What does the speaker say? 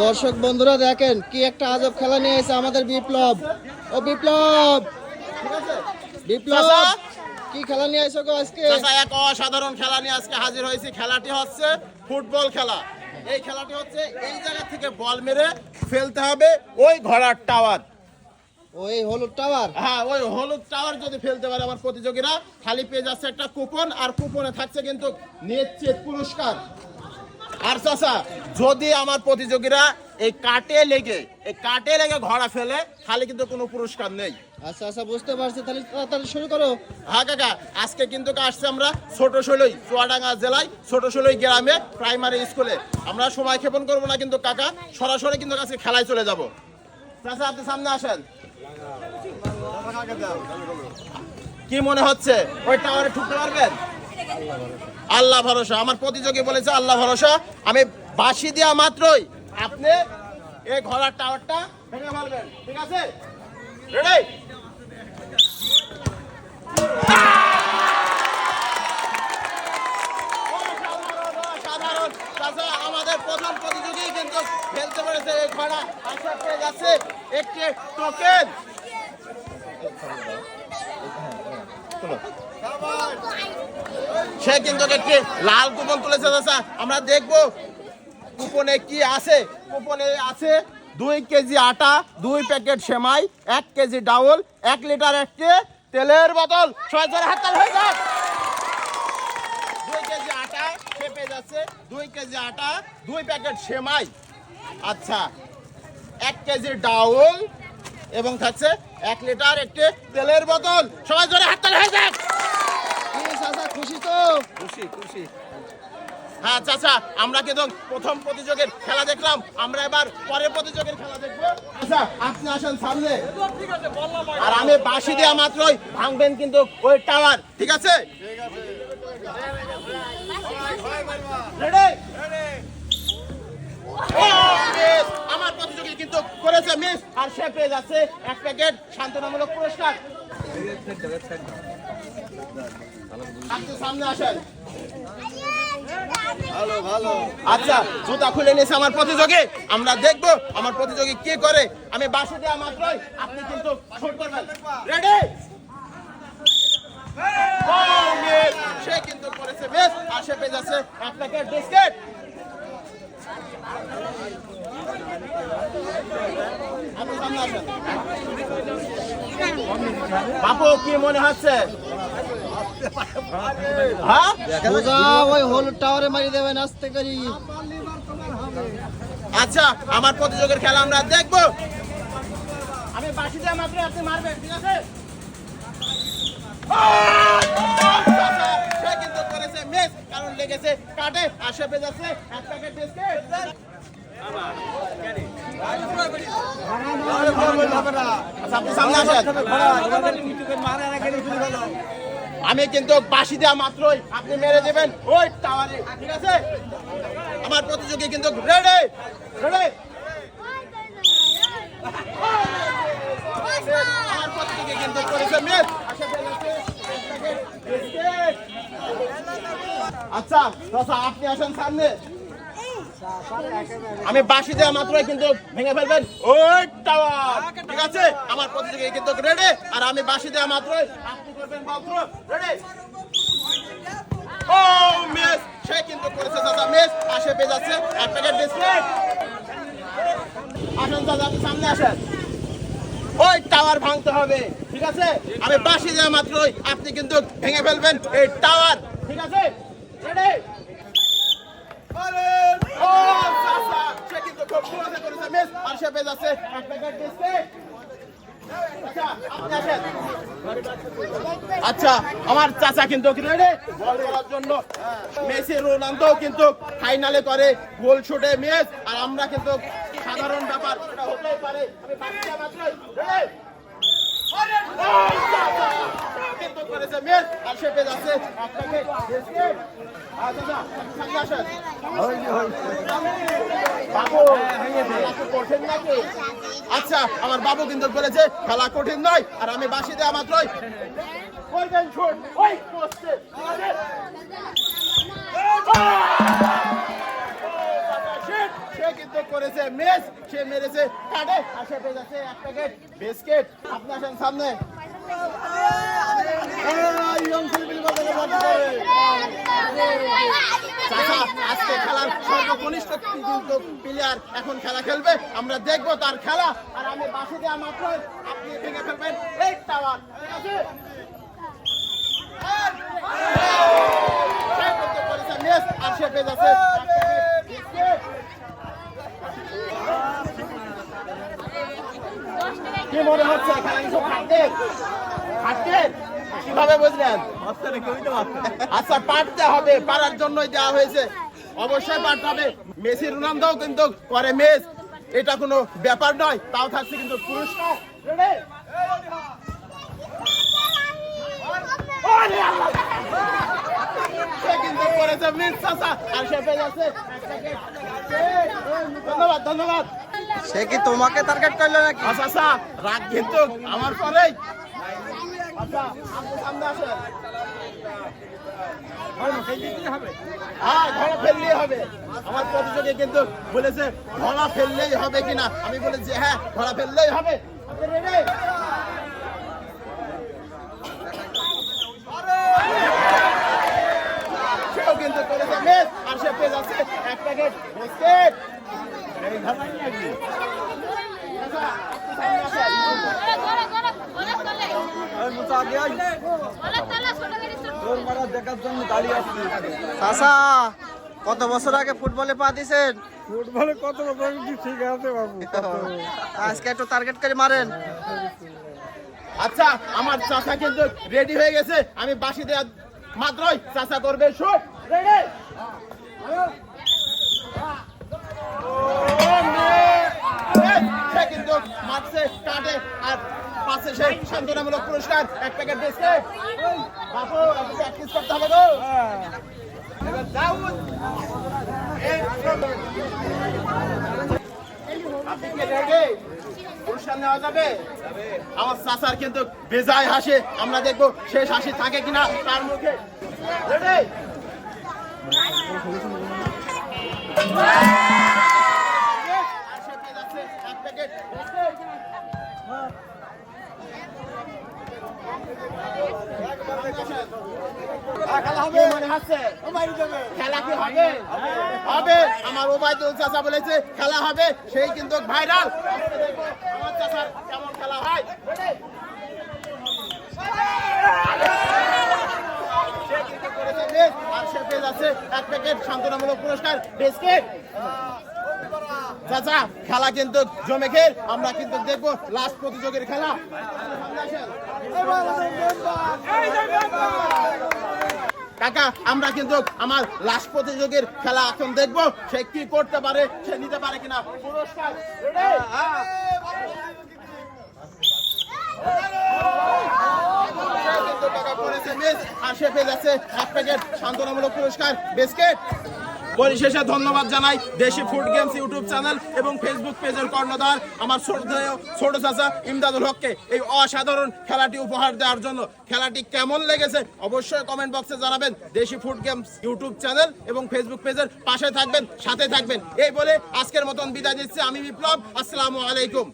দর্শক বন্ধুরা দেখেন কি একটা আজব খেলা নিয়ে এসেছে আমাদের বিপ্লব। ও বিপ্লব, বিপ্লব কি খেলা নিয়ে এসেছো গো আজকে? এক অসাধারণ খেলা নিয়ে আজকে হাজির হয়েছি। খেলাটি হচ্ছে ফুটবল খেলা। এই খেলাটি হচ্ছে এই জায়গা থেকে বল মেরে ফেলতে হবে ওই ঘোড়ার টাওয়ার। ওই হলুদ টাওয়ার? হ্যাঁ, ওই হলুদ টাওয়ার যদি ফেলতে পারে আমার প্রতিযোগীরা খালি পেয়ে যাচ্ছে একটা কুপন, আর কুপনে থাকছে কিন্তু নিশ্চিত পুরস্কার। আর চাচা, যদি আমার প্রতিযোগীরা এই কাটে লেগে ঘোড়া ফেলে খালি কিন্তু কোনো পুরস্কার নেই। আচ্ছা আচ্ছা, বুঝতে পারছি, তাহলে তাড়াতাড়ি শুরু করো। হ্যাঁ কাকা, আজকে কিন্তু আসছে আমরা ছোট শৈলই, চুয়াডাঙ্গা জেলায় ছোট শৈলই গ্রামে প্রাইমারি স্কুলে। আমরা সময় ক্ষেপণ করবো না কিন্তু কাকা, সরাসরি কিন্তু আজকে খেলায় চলে যাব। চাচা আপনি সামনে আসেন। কি মনে হচ্ছে ওই টাওয়ারে ঠুকতে পারবেন? আল্লাহ ভরসা। আমার প্রতিযোগী বলেছে আল্লাহ ভরসা। আমি বাঁশি দেওয়া মাত্রই আপনি এই ঘোড়ার টাওয়ারটা ভেঙে ফেলবেন, ঠিক আছে? রেডি? আমাদের প্রধান প্রতিযোগী কিন্তু খেলতে পেরেছে এই ঘোড়া। আশা পেয়ে যাচ্ছে একটি টোকেন। সে কিন্তু একটি লাল কুপন তুলেছে। আমরা দেখবো কুপনে কি আছে। কুপনে আছে 2 কেজি আটা, 2 প্যাকেট সেমাই, 1 কেজি ডাউল, 1 লিটার একটি তেলের বোতল। 6 হাত হয়ে যাক। 2 কেজি আটা, সে পেয়ে যাচ্ছে 2 কেজি আটা, 2 প্যাকেট সেমাই, আচ্ছা 1 কেজি ডাউল এবং থাকছে 1 লিটার একটি তেলের বোতল। সবাই জোরে হাততালি হয়ে যাক। খুশি তো? খুশি খুশি। হ্যাঁ চাচা, আমরা কিন্তু প্রথম প্রতিযোগের খেলা দেখলাম, আমরা এবার পরের প্রতিযোগের খেলা দেখবো। আচ্ছা আপনি আসেন সামনে, আর আমি বাঁশি দেওয়া মাত্রই ভাঙবেন কিন্তু ওই টাওয়ার, ঠিক আছে? আমার প্রতিযোগী কিন্তু করেছে মিস, আর সে পেয়ে যাচ্ছে 1 প্যাকেট সান্ত্বনামূলক পুরস্কার। আপনি সামনে আসেন। আচ্ছা, জুতা খুলে নিয়েছে আমার প্রতিযোগী। আমরা দেখবো আমার প্রতিযোগী কি করে। আমি বাঁশি দেওয়া মাত্রই আপনি কিন্তু শুট করবেন। রেডি? সে কিন্তু করেছে বেশ, আর সে পেয়ে যাচ্ছে 1 প্যাকেট বিস্কিট। আপনি সামনে আসেন। বাপু কি মনে হচ্ছে? ওই হলুদ টাওয়ারে মারি দেবেন আস্তে করি। আচ্ছা, আমার প্রতিযোগের খেলা আমরা দেখবো। আমি বাঁশি দেওয়া মাত্র আপনি মারবেন, ঠিক আছে? সে কিন্তু করেছে মিস, কারণ লেগেছে কাটে, আর সে পেয়ে যাচ্ছে 1 প্যাকেট বিস্কিট। আমি কিন্তু বাঁশি দেওয়া মাত্রই আপনি মেরে দেবেন ওই টাওয়ারে, ঠিক আছে? আমার প্রতিযোগী কিন্তু রেডি রেডি। আমার প্রতিযোগী কিন্তু করেছে মিস। আচ্ছা আপনি আসেন সামনে। আমি বাঁশি দেওয়া মাত্রই কিন্তু ভেঙে ফেলবেন ওই টাওয়ার, ঠিক আছে? আমার প্রতিযোগী কিন্তু রেডি, আর আমি বাঁশি দেওয়া মাত্রই আপনি করবেন মাত্র রেডি। ও মিস, সে কিন্তু করেছে দাদা মিস, পাশে পেয়ে যাচ্ছে 1 প্যাকেট বিস্কিট। আসেন দাদা, আপনি সামনে আসেন। ওই টাওয়ার ভাঙতে হবে, ঠিক আছে? আমি বাঁশি দেওয়া মাত্রই আপনি কিন্তু ভেঙে ফেলবেন এই টাওয়ার, ঠিক আছে? রেডি? সে কিন্তু খুব সুন্দর করেছে মিস, আর সে পেয়ে যাচ্ছে 1 প্যাকেট বিস্কিট। আচ্ছা, আমার চাচা কিন্তু রেডি বল করার জন্য। মেসি রোনালদো কিন্তু ফাইনালে করে গোল শুটে মিস, আর আমরা কিন্তু সাধারণ ব্যাপার, এটা হতেই পারে। আমি বাকিটা মাত্রই রেডি। কিন্তু করেছে মিস, আর সে পেয়ে যাচ্ছে 1 প্যাকেট বিস্কিট। আচ্ছা, আমার বাবু কিন্তু বলেছে খেলা কঠিন নয়, আর আমি বাঁশি দেওয়া মাত্রই করবেন শুট ওই পোস্টে। সে কিন্তু কিন্তু করেছে মিস, সে মেরেছে কাটে আর সে পেয়ে যাচ্ছে এক প্যাকেট বিস্কিট। আপনি আসেন সামনে। চাচা, আজকে খেলার সর্বকনিষ্ঠ কিন্তু প্লেয়ার এখন খেলা খেলবে, আমরা দেখবো তার খেলা। আর আমি বাসে দেওয়া মাত্র আপনি ভেঙে ফেলবেন এই টাওয়ার, ঠিক আছে? সে কিন্তু করেছে মিস আর সে পেয়ে যাচ্ছে এক প্যাকেট বিস্কিট। কি মনে হচ্ছে খেলা কিছু খাটতেন? কিভাবে বুঝলেন? আচ্ছা, পারতে হবে, পারার জন্যই দেওয়া হয়েছে, অবশ্যই পারতে হবে। মেসি রোনালদোও কিন্তু করে মিস, এটা কোনো ব্যাপার নয়, তাও থাকছে কিন্তু পুরস্কার। সে কিন্তু করেছে মিস চাচা আর সে পেয়ে যাচ্ছে। ধন্যবাদ ধন্যবাদ। সে কি তোমাকে টার্গেট করলো নাকি? আচ্ছা আচ্ছা, রাগ কিন্তু আমার পরেই। আচ্ছা, আপনি সামনে আসেন। হ্যাঁ, ঘোড়া ফেললেই হবে। আমার প্রতিযোগী কিন্তু বলেছে ঘোড়া ফেললেই হবে কিনা, আমি বলেছি হ্যাঁ ঘোড়া ফেললেই হবে। আপনি ready? সেও কিন্তু করেছে মিস আর সে পেয়ে যাচ্ছে এক প্যাকেট বিস্কিট। চাচা, কত বছর আগে ফুটবলে পা দিছেন? ফুটবলে কত বছর ঠিক আছে বাবু। আজকে একটু টার্গেট করে মারেন। আচ্ছা, আমার চাচা কিন্তু রেডি হয়ে গেছে, আমি বাঁশি দেওয়া মাত্রই চাচা করবে শুট। রেডি? সে কিন্তু মারছে কাটে আর পাশে সে সান্ত্বনামূলক পুরস্কার এক প্যাকেট দিচ্ছে। বাপু, আপনি প্র্যাকটিস করতে হবে গো। এবার দাউদ, আপনি কি রেডি? পুরস্কার নেওয়া যাবে? আমার চাচার কিন্তু বেজায় হাসি, আমরা দেখবো শেষ হাসি থাকে কিনা তার মুখে। রেডি? এক প্যাকেট খেলা কি হবে? হবে। আমার ওবায়দুল চাচা বলেছে খেলা হবে, সেই কিন্তু ভাইরাল। আমার চাচার কেমন খেলা হয়। সে কিন্তু করেছে বেশ, আর সে পেয়ে যাচ্ছে এক প্যাকেট সান্ত্বনামূলক পুরস্কার বিস্কিট। চাচা, খেলা কিন্তু জমে খেয়ে, আমরা কিন্তু দেখবো লাস্ট প্রতিযোগের খেলা। কাকা, আমরা কিন্তু আমার লাস্ট প্রতিযোগীর খেলা এখন দেখবো, সে কি করতে পারে, সে নিতে পারে কিনা পুরস্কার। আর সে পেয়ে যাচ্ছে এক প্যাকেট সান্ত্বনামূলক পুরস্কার বিস্কিট। পরিশেষে ধন্যবাদ জানাই দেশি ফুড গেমস ইউটিউব চ্যানেল এবং ফেসবুক পেজের কর্ণধার আমার ছোট চাচা ইমদাদুল হককে এই অসাধারণ খেলাটি উপহার দেওয়ার জন্য। খেলাটি কেমন লেগেছে অবশ্যই কমেন্ট বক্সে জানাবেন। দেশি ফুড গেমস ইউটিউব চ্যানেল এবং ফেসবুক পেজের পাশে থাকবেন, সাথে থাকবেন। এই বলে আজকের মতন বিদায় দিচ্ছি আমি বিপ্লব। আসসালামু আলাইকুম।